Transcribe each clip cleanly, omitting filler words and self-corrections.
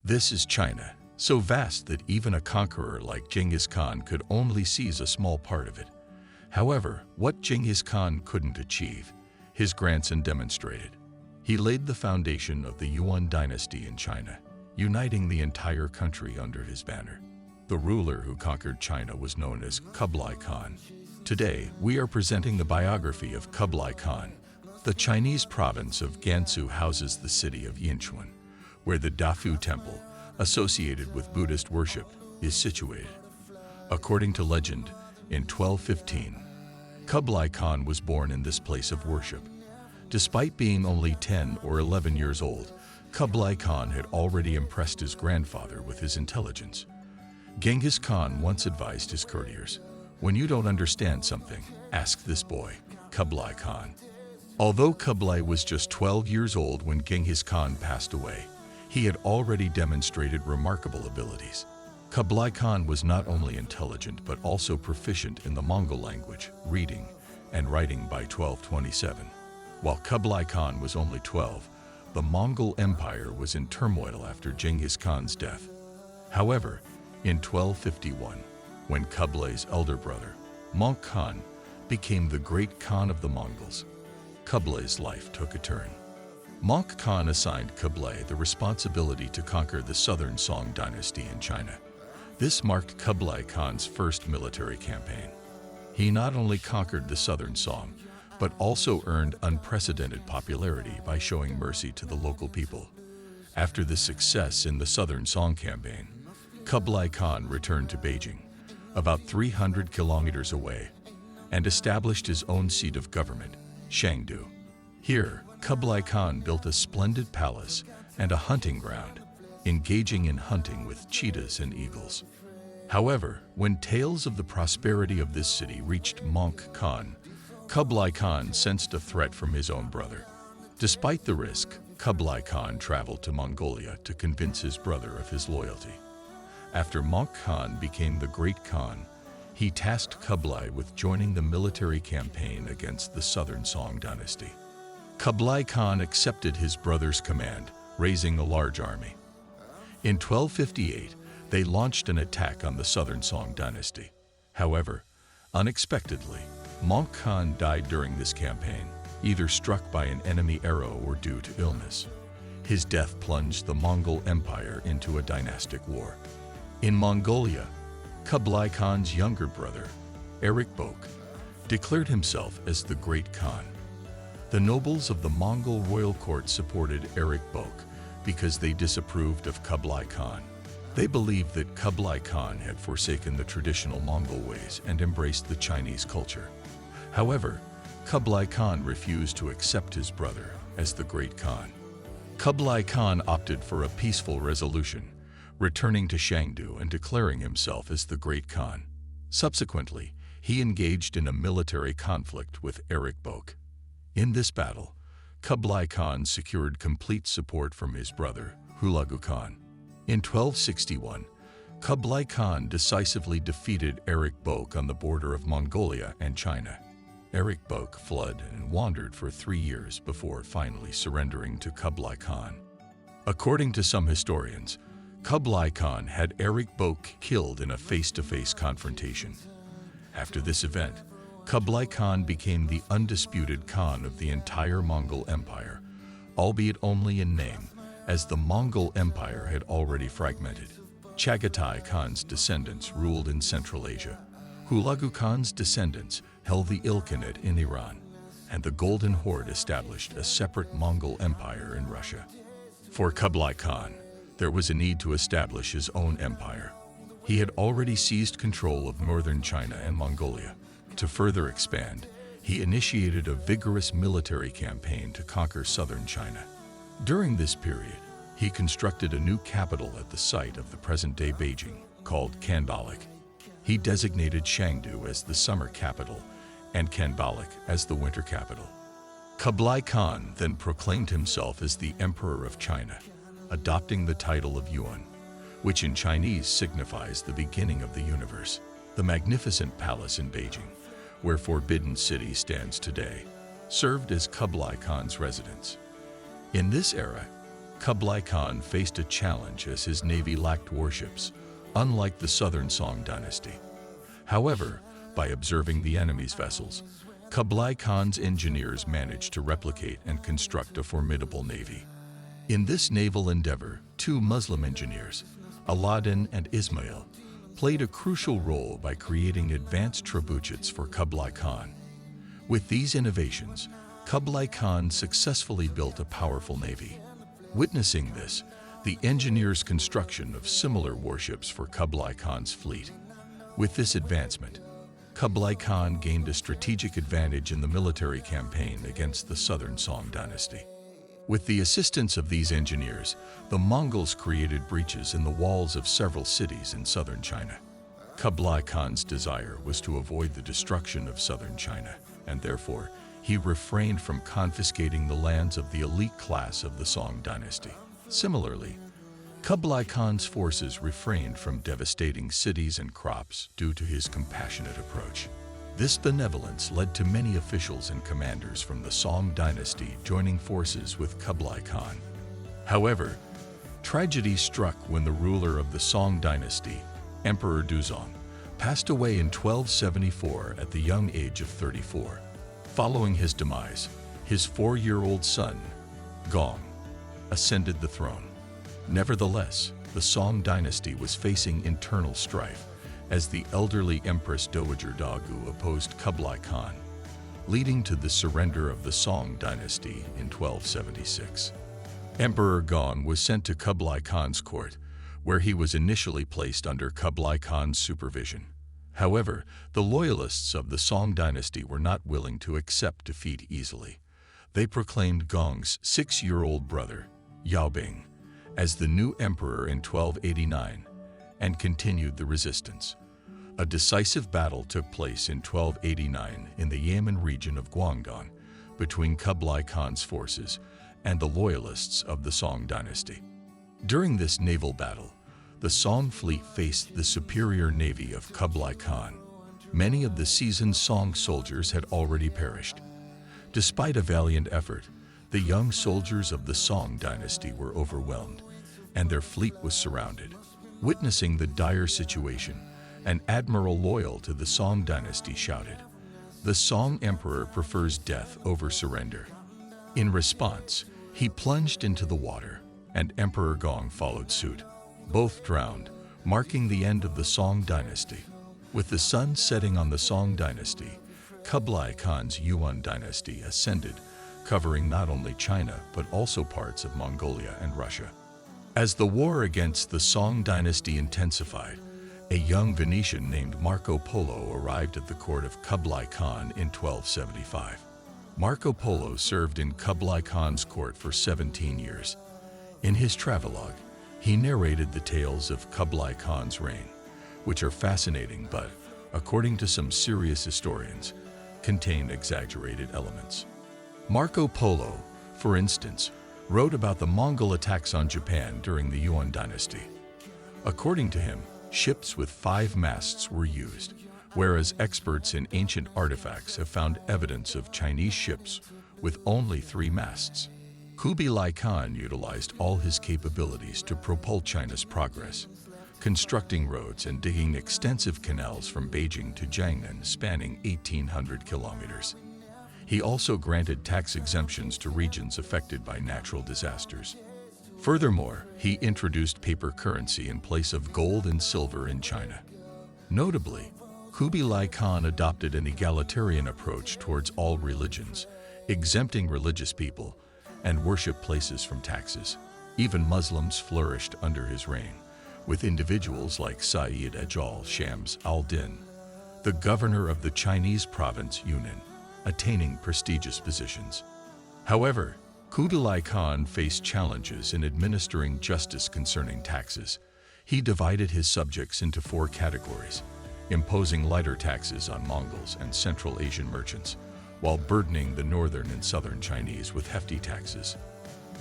This is China, so vast that even a conqueror like Genghis Khan could only seize a small part of it. However, what Genghis Khan couldn't achieve, his grandson demonstrated. He laid the foundation of the Yuan Dynasty in China, uniting the entire country under his banner. The ruler who conquered China was known as Kublai Khan. Today, we are presenting the biography of Kublai Khan. The Chinese province of Gansu houses the city of Yinchuan, where the Dafu Temple, associated with Buddhist worship, is situated. According to legend, in 1215, Kublai Khan was born in this place of worship. Despite being only 10 or 11 years old, Kublai Khan had already impressed his grandfather with his intelligence. Genghis Khan once advised his courtiers, "When you don't understand something, ask this boy, Kublai Khan." Although Kublai was just 12 years old when Genghis Khan passed away, he had already demonstrated remarkable abilities. Kublai Khan was not only intelligent but also proficient in the Mongol language, reading, and writing by 1227. While Kublai Khan was only 12, the Mongol Empire was in turmoil after Genghis Khan's death. However, in 1251, when Kublai's elder brother, Mongol Khan, became the great Khan of the Mongols, Kublai's life took a turn. Mongol Khan assigned Kublai the responsibility to conquer the southern Song dynasty in China. This marked Kublai Khan's first military campaign. He not only conquered the southern Song, but also earned unprecedented popularity by showing mercy to the local people. After the success in the southern Song campaign, Kublai Khan returned to Beijing, about 300 kilometers away, and established his own seat of government, Shangdu. Here, Kublai Khan built a splendid palace and a hunting ground, engaging in hunting with cheetahs and eagles. However, when tales of the prosperity of this city reached Mongol Khan, Kublai Khan sensed a threat from his own brother. Despite the risk, Kublai Khan traveled to Mongolia to convince his brother of his loyalty. After Mongol Khan became the Great Khan, he tasked Kublai with joining the military campaign against the southern Song dynasty. Kublai Khan accepted his brother's command, raising a large army. In 1258, they launched an attack on the southern Song dynasty. However, unexpectedly, Mongol Khan died during this campaign, either struck by an enemy arrow or due to illness. His death plunged the Mongol Empire into a dynastic war. In Mongolia, Kublai Khan's younger brother, Erik Bok, declared himself as the Great Khan. The nobles of the Mongol royal court supported Erik Bok because they disapproved of Kublai Khan. They believed that Kublai Khan had forsaken the traditional Mongol ways and embraced the Chinese culture. However, Kublai Khan refused to accept his brother as the Great Khan. Kublai Khan opted for a peaceful resolution, returning to Shangdu and declaring himself as the Great Khan. Subsequently, he engaged in a military conflict with Erik Bok. In this battle, Kublai Khan secured complete support from his brother, Hulagu Khan. In 1261, Kublai Khan decisively defeated Erik Bok on the border of Mongolia and China. Erik Bok fled and wandered for 3 years before finally surrendering to Kublai Khan. According to some historians, Kublai Khan had Erik Bok killed in a face-to-face confrontation. After this event, Kublai Khan became the undisputed Khan of the entire Mongol Empire, albeit only in name, as the Mongol Empire had already fragmented. Chagatai Khan's descendants ruled in Central Asia. Hulagu Khan's descendants held the Ilkhanate in Iran, and the Golden Horde established a separate Mongol Empire in Russia. For Kublai Khan, there was a need to establish his own empire. He had already seized control of northern China and Mongolia. To further expand, he initiated a vigorous military campaign to conquer southern China. During this period, he constructed a new capital at the site of the present-day Beijing, called Kandalik. He designated Shangdu as the summer capital and Kandalik as the winter capital. Kublai Khan then proclaimed himself as the Emperor of China, adopting the title of Yuan, which in Chinese signifies the beginning of the universe. The magnificent palace in Beijing, where Forbidden City stands today, served as Kublai Khan's residence. In this era, Kublai Khan faced a challenge as his navy lacked warships, unlike the southern Song dynasty. However, by observing the enemy's vessels, Kublai Khan's engineers managed to replicate and construct a formidable navy. In this naval endeavor, two Muslim engineers, Aladdin and Ismail, played a crucial role by creating advanced trebuchets for Kublai Khan. With these innovations, Kublai Khan successfully built a powerful navy. Witnessing this, the engineers' construction of similar warships for Kublai Khan's fleet. With this advancement, Kublai Khan gained a strategic advantage in the military campaign against the southern Song dynasty. With the assistance of these engineers, the Mongols created breaches in the walls of several cities in southern China. Kublai Khan's desire was to avoid the destruction of southern China, and therefore, he refrained from confiscating the lands of the elite class of the Song dynasty. Similarly, Kublai Khan's forces refrained from devastating cities and crops due to his compassionate approach. This benevolence led to many officials and commanders from the Song dynasty joining forces with Kublai Khan. However, tragedy struck when the ruler of the Song dynasty, Emperor Duzong, passed away in 1274 at the young age of 34. Following his demise, his 4-year-old son, Gong, ascended the throne. Nevertheless, the Song dynasty was facing internal strife as the elderly Empress Dowager Dagu opposed Kublai Khan, leading to the surrender of the Song dynasty in 1276. Emperor Gong was sent to Kublai Khan's court, where he was initially placed under Kublai Khan's supervision. However, the loyalists of the Song dynasty were not willing to accept defeat easily. They proclaimed Gong's 6-year-old brother, Yaobing, as the new emperor in 1289 and continued the resistance. A decisive battle took place in 1289 in the Yamen region of Guangdong between Kublai Khan's forces and the loyalists of the Song dynasty. During this naval battle, the Song fleet faced the superior navy of Kublai Khan. Many of the seasoned Song soldiers had already perished. Despite a valiant effort, the young soldiers of the Song dynasty were overwhelmed, and their fleet was surrounded. Witnessing the dire situation, an admiral loyal to the Song dynasty shouted, "The Song emperor prefers death over surrender." In response, he plunged into the water, and Emperor Gong followed suit. Both drowned, marking the end of the Song dynasty. With the sun setting on the Song dynasty, Kublai Khan's Yuan Dynasty ascended, covering not only China but also parts of Mongolia and Russia. As the war against the Song dynasty intensified, a young Venetian named Marco Polo arrived at the court of Kublai Khan in 1275. Marco Polo served in Kublai Khan's court for 17 years. In his travelogue, he narrated the tales of Kublai Khan's reign, which are fascinating but, according to some serious historians, contain exaggerated elements. Marco Polo, for instance, wrote about the Mongol attacks on Japan during the Yuan Dynasty. According to him, ships with 5 masts were used, whereas experts in ancient artifacts have found evidence of Chinese ships with only 3 masts. Kublai Khan utilized all his capabilities to propel China's progress, constructing roads and digging extensive canals from Beijing to Jiangnan spanning 1,800 kilometers. He also granted tax exemptions to regions affected by natural disasters. Furthermore, he introduced paper currency in place of gold and silver in China. Notably, Kublai Khan adopted an egalitarian approach towards all religions, exempting religious people and worship places from taxes. Even Muslims flourished under his reign, with individuals like Sayyid Ajal Shams al-Din, the governor of the Chinese province Yunnan, attaining prestigious positions. However, Kublai Khan faced challenges in administering justice concerning taxes. He divided his subjects into 4 categories, imposing lighter taxes on Mongols and Central Asian merchants, while burdening the northern and southern Chinese with hefty taxes.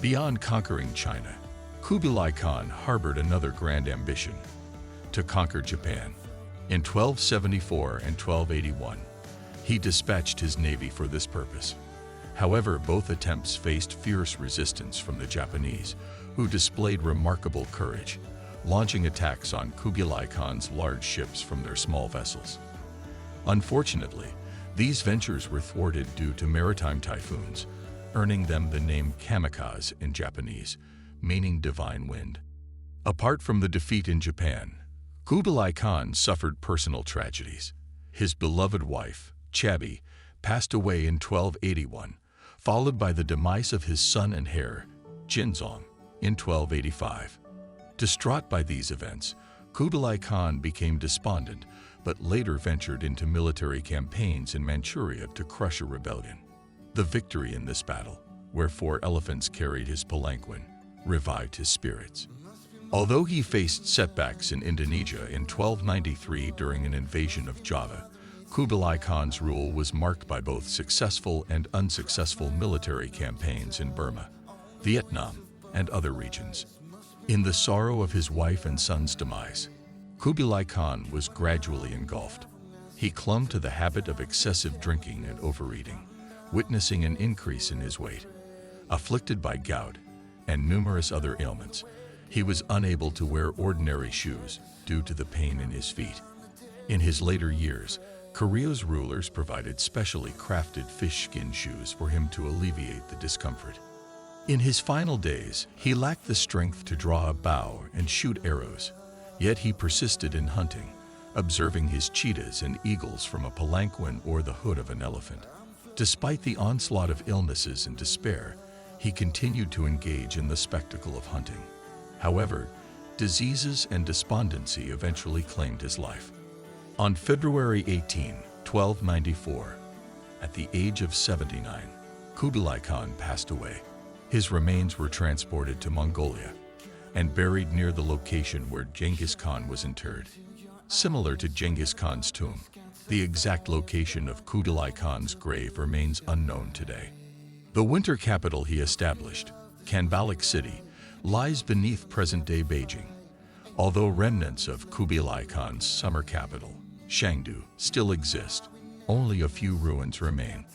Beyond conquering China, Kublai Khan harbored another grand ambition: to conquer Japan. In 1274 and 1281, he dispatched his navy for this purpose. However, both attempts faced fierce resistance from the Japanese, who displayed remarkable courage, launching attacks on Kublai Khan's large ships from their small vessels. Unfortunately, these ventures were thwarted due to maritime typhoons, earning them the name kamikaze in Japanese, meaning divine wind. Apart from the defeat in Japan, Kublai Khan suffered personal tragedies. His beloved wife, Chabi, passed away in 1281, followed by the demise of his son and heir, Jinzong, in 1285. Distraught by these events, Kublai Khan became despondent, but later ventured into military campaigns in Manchuria to crush a rebellion. The victory in this battle, where 4 elephants carried his palanquin, revived his spirits. Although he faced setbacks in Indonesia in 1293 during an invasion of Java, Kublai Khan's rule was marked by both successful and unsuccessful military campaigns in Burma, Vietnam, and other regions. In the sorrow of his wife and son's demise, Kublai Khan was gradually engulfed. He clung to the habit of excessive drinking and overeating, witnessing an increase in his weight. Afflicted by gout and numerous other ailments, he was unable to wear ordinary shoes due to the pain in his feet. In his later years, Korea's rulers provided specially crafted fish skin shoes for him to alleviate the discomfort. In his final days, he lacked the strength to draw a bow and shoot arrows, yet he persisted in hunting, observing his cheetahs and eagles from a palanquin or the hood of an elephant. Despite the onslaught of illnesses and despair, he continued to engage in the spectacle of hunting. However, diseases and despondency eventually claimed his life. On February 18, 1294, at the age of 79, Kublai Khan passed away. His remains were transported to Mongolia and buried near the location where Genghis Khan was interred. Similar to Genghis Khan's tomb, the exact location of Kublai Khan's grave remains unknown today. The winter capital he established, Khanbaliq City, lies beneath present-day Beijing. Although remnants of Kublai Khan's summer capital, Chengdu, still exist, only a few ruins remain.